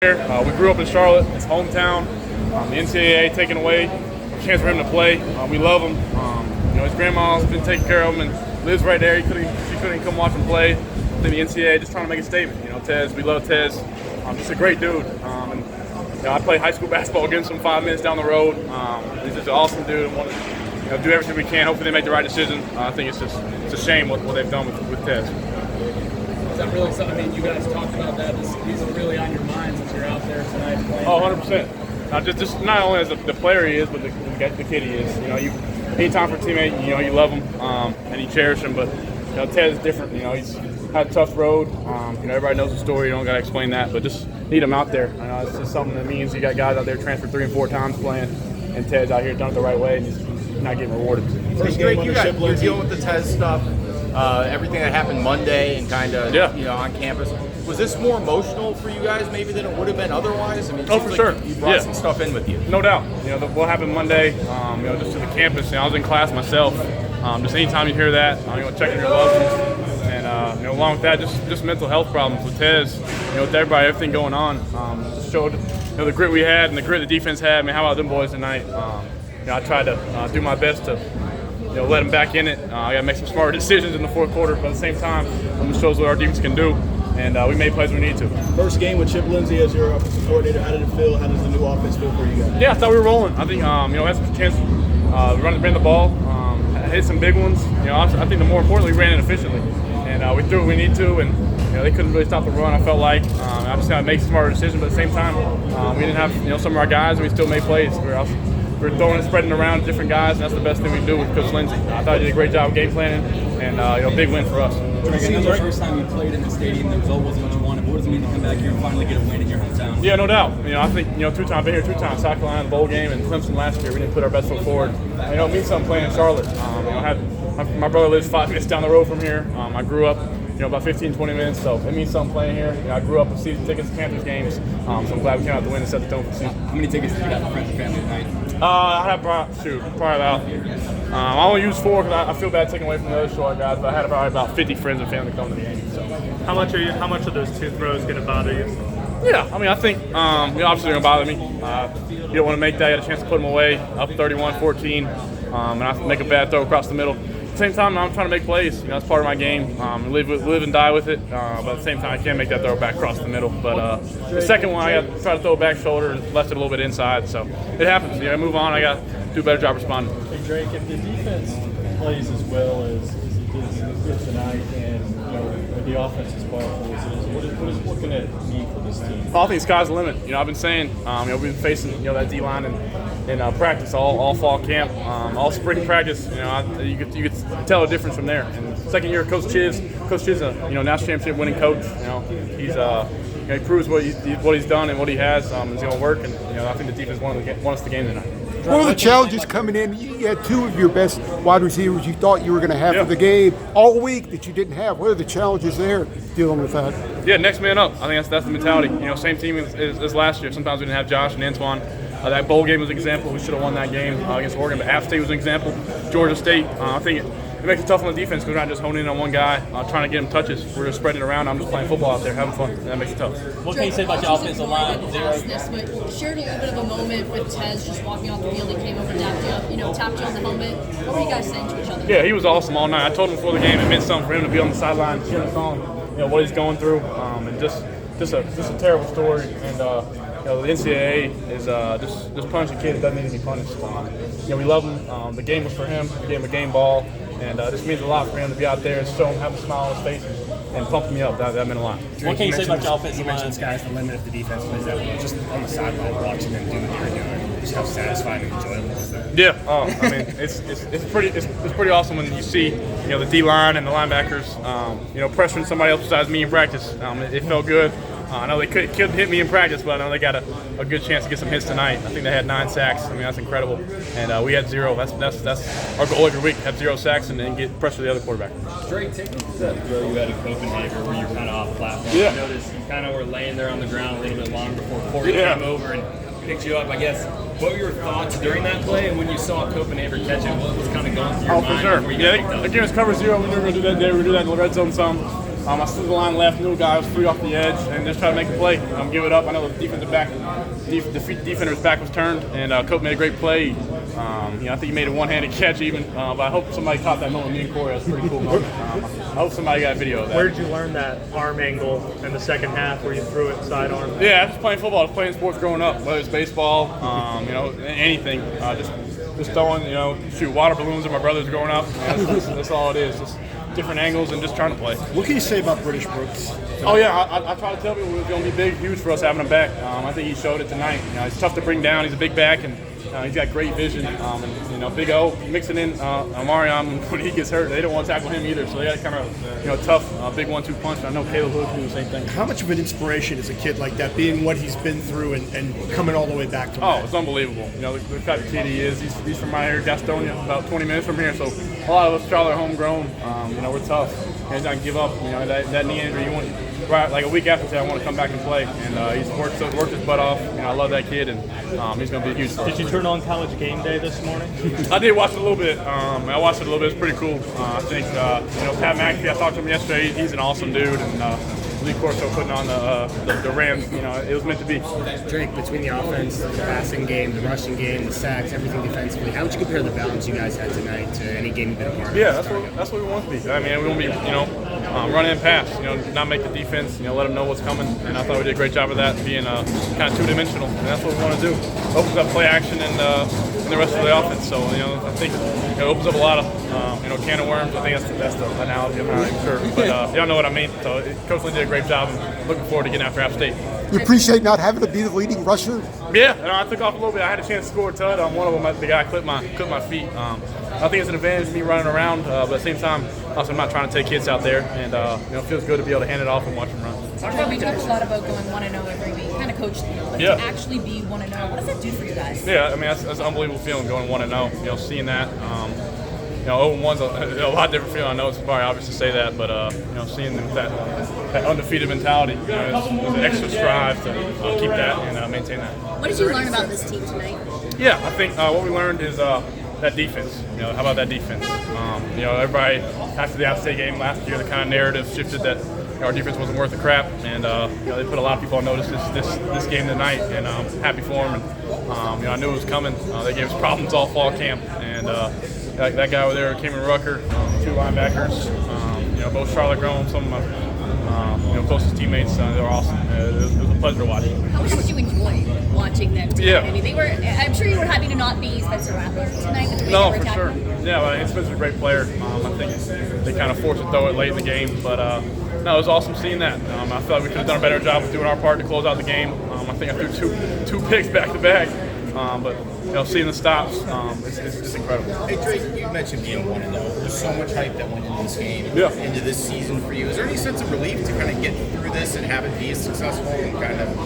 We grew up in Charlotte. It's hometown. The NCAA taken away. A chance for him to play. We love him. His grandma's been taking care of him and lives right there. She couldn't come watch him play. I think the NCAA just trying to make a statement. Tez, we love Tez. Just a great dude. I played high school basketball against him 5 minutes down the road. He's just an awesome dude and want to do everything we can. Hopefully they make the right decision. I think it's a shame what they've done with Tez. Is that really something? I mean, you guys talked about that. He's really on your minds as you're out there tonight playing. Oh, 100%. Just not only as the player he is, but the kid he is. Anytime for a teammate, you love him and you cherish him. But Ted is different. He's had a tough road. Everybody knows the story. You don't got to explain that, but just need him out there. It's just something that means you got guys out there transferred 3 and 4 times playing, and Ted's out here done it the right way, and he's not getting rewarded. Drake, you're dealing with the Tez stuff. Everything that happened Monday and kind of on campus. Was this more emotional for you guys maybe than it would have been otherwise? I mean, for sure. You brought some stuff in with you. No doubt. What happened Monday, just to the campus. I was in class myself. Just anytime you hear that, checking your loved ones. And, along with that, just mental health problems with Tez, with everybody, everything going on. Just showed, the grit we had and the grit the defense had. I mean, how about them boys tonight? I tried to do my best to let him back in it. I got to make some smarter decisions in the fourth quarter, but at the same time, it shows what our defense can do, and we made plays we need to. First game with Chip Lindsey as your offensive coordinator, how did it feel? How does the new offense feel for you guys? Yeah, I thought we were rolling. I think, had some chance to bring the ball, hit some big ones. I think the more importantly, we ran it efficiently, and we threw what we need to, and they couldn't really stop the run. I felt like I just had to make smarter decisions, but at the same time, we didn't have some of our guys, and we still made plays. We're throwing and spreading around different guys, and that's the best thing we do with Coach Lindsey. I thought he did a great job of game planning, and big win for us. Drake, I know the first time you played in the stadium, the result wasn't what you wanted. But what does it mean to come back here and finally get a win in your hometown? Yeah, no doubt. I think been here 2 times, South Carolina, the bowl game, and Clemson last year. We didn't put our best foot forward. It means something playing in Charlotte. My brother lives 5 minutes down the road from here. I grew up. About 15, 20 minutes, so it means something playing here. I grew up with season tickets to campus games, so I'm glad we came out to win and set the tone for the season. How many tickets did you got for friends and family tonight? I have probably about. I only used 4 because I feel bad taking away from the other short guys, but I had probably about 50 friends and family come to the game. So. How much are those 2 throws going to bother you? Yeah, I think obviously they're going to bother me. You don't want to make that. You had a chance to put them away, up 31-14, and I make a bad throw across the middle. At the same time, I'm trying to make plays. That's part of my game. Live and die with it. But at the same time, I can't make that throw back across the middle. But the second one, I got to try to throw back shoulder and left it a little bit inside. So it happens. I move on. I got to do a better job responding. Hey Drake, if the defense plays as well as it did tonight, and the offense is powerful as it is, what can it mean for this team? I think sky's the limit. I've been saying, we've been facing that D line in practice all fall camp, all spring practice. You could tell a difference from there. And second year, Coach Chiz, a national championship winning coach. He proves what he's done and what he has is going to work. And I think the defense won us the game tonight. What were the challenges coming in? You had 2 of your best wide receivers you thought you were going to have for the game all week that you didn't have. What are the challenges there dealing with that? Yeah, next man up. I think that's the mentality. Same team as last year. Sometimes we didn't have Josh and Antoine. That bowl game was an example. We should have won that game against Oregon. But App State was an example. Georgia State. I think it makes it tough on the defense because we're not just honing in on one guy, trying to get him touches. We're just spreading it around. I'm just playing football out there, having fun. And that makes it tough. What can you say about your offensive line? But shared a little bit of a moment with Tez just walking off the field. He came over, tapped you on the helmet. What were you guys saying to each other? Yeah, he was awesome all night. I told him before the game it meant something for him to be on the sideline, cheering us on. What he's going through, and just a terrible story. And the NCAA is just punishing a kid that doesn't need to be punished. We love him. The game was for him. We gave him a game ball, and this means a lot for him to be out there and show him, have a smile on his face, and pumping me up. That meant a lot. What can you say about your offensive line? You mentioned sky's the limit of the defense. What is that? Just on the sideline watching them do what they're doing. Just how satisfying and enjoyable is that? Yeah. It's pretty awesome when you see the D line and the linebackers pressuring somebody else besides me in practice. It felt good. I know they couldn't hit me in practice, but I know they got a good chance to get some hits tonight. I think they had 9 sacks. That's incredible. And we had 0. That's our goal every week: have 0 sacks and then get pressure the other quarterback. Drake, take me to that throw you had in Copenhagen where you're kind of off platform. Yeah. I noticed you kind of were laying there on the ground a little bit longer before Corey came over and picked you up. I guess what were your thoughts during that play, and when you saw Copenhagen catch it, what was kind of going through your mind? For sure. They gave us cover 0. We knew we were going to do that day. We were going to do that in the red zone some. I stood the line left, knew a guy was free off the edge, and just try to make a play. Give it up. I know the defender's back was turned, and Cope made a great play. I think he made a one-handed catch even, but I hope somebody caught that moment. Me and Corey, that was a pretty cool moment. I hope somebody got a video of that. Where did you learn that arm angle in the second half where you threw it sidearm? Yeah, I was playing football. I was playing sports growing up, whether it's baseball, anything. Just throwing, shoot water balloons at my brothers growing up. That's all it is. Just different angles and just trying to play. What can you say about British Brooks? Oh yeah, I try to tell people it's going to be big, huge for us having him back. I think he showed it tonight. He's tough to bring down. He's a big back and he's got great vision. Big O mixing in Amarion when he gets hurt. They don't want to tackle him either, so they got kind of tough, big 1-2 punch. I know Caleb Hood do the same thing. How much of an inspiration is a kid like that, being what he's been through and coming all the way back to? It's unbelievable. The type of kid he is. He's from right here, Gastonia, about 20 minutes from here. So a lot of us Charlotte are homegrown. We're tough. He's not give up. That knee injury. You want like a week after that, I want to come back and play. And he's worked his butt off. I love that kid, and he's going to be huge. Did you turn on College Game Day this morning? I did watch it a little bit. I watched it a little bit. It's pretty cool. I think Pat McAfee. I talked to him yesterday. He's an awesome dude, and Lee Corso putting on the Rams. It was meant to be. Drake, between the offense, the passing game, the rushing game, the sacks, everything defensively, how would you compare the balance you guys had tonight to any game you've been a part of? Yeah, that's what we want to be. I mean, we want to be running and pass. Not make the defense. Let them know what's coming. And I thought we did a great job of that, being kind of two-dimensional. And that's what we want to do. Opens up play action and the rest of the offense. So I think it opens up a lot of can of worms. I think that's the analogy. I'm not even sure, but y'all know what I mean. So Coach Lee did a great job. I'm looking forward to getting after App State. You appreciate not having to be the leading rusher? Yeah, I took off a little bit. I had a chance to score a tud on one of them. The guy clipped my feet. I think it's an advantage to me running around, but at the same time, also I'm not trying to take hits out there, and it feels good to be able to hand it off and watch them run. We talked a lot about going 1-0 every week, kind of coached you, but to actually be 1-0, what does that do for you guys? Yeah, I mean that's an unbelievable feeling going 1-0. Seeing that. 0-1's a lot different feeling. I know it's probably obvious to say that, but seeing them with that undefeated mentality, is an extra strive to keep that and maintain that. What did you learn about this team tonight? Yeah, I think what we learned is that defense. How about that defense? Everybody after the App State game last year, the kind of narrative shifted that our defense wasn't worth the crap, and they put a lot of people on notice this game tonight, and I'm happy for them. And I knew it was coming. They gave us problems all fall camp, and that guy over there, Cameron Rucker, 2 linebackers, both Charlotte grown, some of my closest teammates. They were awesome. It was a pleasure to watch. How much did you enjoy watching them tonight? Yeah. I mean, I'm sure you were happy to not be Spencer Rattler tonight with the way No, they were for sure. attacking. Yeah, Spencer's a great player. I think they kind of forced to throw it late in the game, but no, it was awesome seeing that. I felt like we could have done a better job of doing our part to close out the game. I think I threw two picks back to back, but seeing the stops, it's incredible. Hey Drake, you mentioned being 1-0. There's so much hype that went into this game, into this season for you. Is there any sense of relief to kind of get through this and have it be successful and kind of,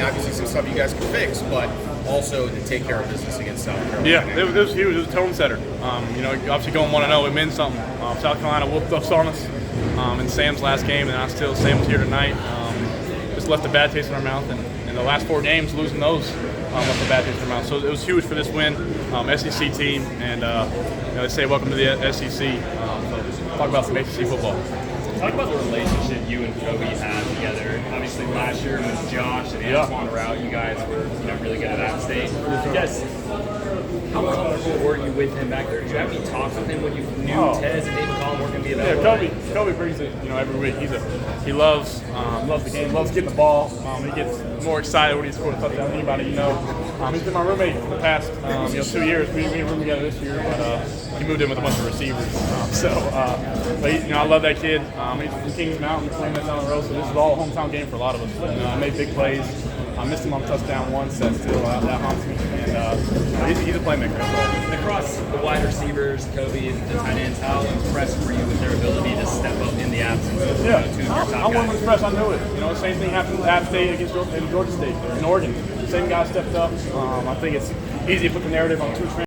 obviously some stuff you guys can fix, but also to take care of business against South Carolina? Yeah, it was huge. It was a tone setter. Obviously going 1-0, it meant something. South Carolina whooped us on us in Sam's last game, and Sam was here tonight. Just left a bad taste in our mouth, and in the last 4 games, losing those left a bad taste in our mouth. So it was huge for this win. SEC team, and they say welcome to the SEC. So talk about some SEC football. Talk about the relationship you and Kobe had together. Obviously, last year when Josh and Antoine were out, you guys were really good at App State. How comfortable were you with him back there? Did you have any talks with him when you knew Tez and David Collin were going to be available? Yeah, Kobe brings it every week. He loves the game, loves getting the ball. He gets more excited when he scores a touchdown than anybody. He's been my roommate for the past 2 years. We didn't room together this year, but he moved in with a bunch of receivers. But I love that kid. He's from Kings Mountain, 20 minutes down the road, so this is all a hometown game for a lot of us. I made big plays. I missed him on touchdown once. That haunts me. And he's a playmaker. Across the wide receivers, Kobe and the tight ends, how impressed were you with their ability to step up in the absence of two of your top guys? I wasn't impressed. I knew it. Same thing happened at App State against Georgia State in Oregon. The same guy stepped up. I think it's easy to put the narrative on 2